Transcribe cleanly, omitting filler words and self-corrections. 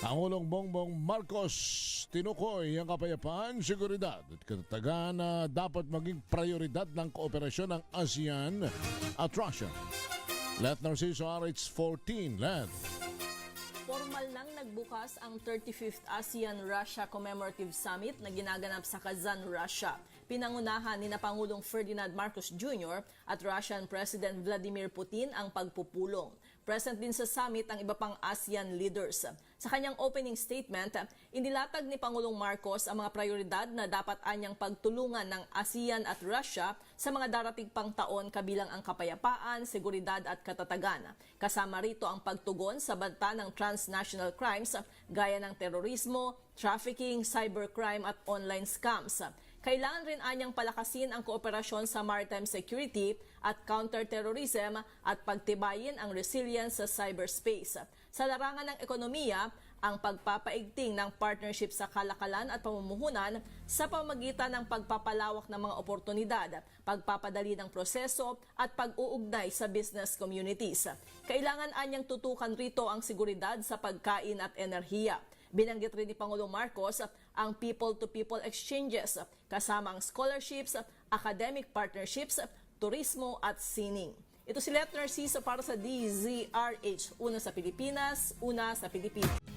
Pangulong Bongbong Marcos tinukoy ang kapayapaan, seguridad at katatagan na dapat maging prioridad ng kooperasyon ng ASEAN at Russia. Let Narciso RH14, Let. Formal nang nagbukas ang 35th ASEAN-Russia Commemorative Summit na ginaganap sa Kazan, Russia. Pinangunahan ni Pangulong Ferdinand Marcos Jr. at Russian President Vladimir Putin ang pagpupulong. Present din sa summit ang iba pang ASEAN leaders. Sa kanyang opening statement, inilatag ni Pangulong Marcos ang mga prioridad na dapat anyang pagtulungan ng ASEAN at Russia sa mga darating pang taon kabilang ang kapayapaan, seguridad at katatagan. Kasama rito ang pagtugon sa banta ng transnational crimes gaya ng terorismo, trafficking, cybercrime at online scams. Kailangan rin anyang palakasin ang kooperasyon sa maritime security at counterterrorism at pagtibayin ang resilience sa cyberspace. Sa larangan ng ekonomiya, ang pagpapaigting ng partnership sa kalakalan at pamumuhunan sa pamamagitan ng pagpapalawak ng mga oportunidad, pagpapadali ng proseso at pag-uugnay sa business communities. Kailangan anyang tutukan rito ang seguridad sa pagkain at enerhiya. Binanggit rin ni Pangulong Marcos ang people-to-people exchanges, kasama ang scholarships, academic partnerships, turismo at sining. Ito si Let Narciso para sa DZRH, una sa Pilipinas, una sa Pilipinas.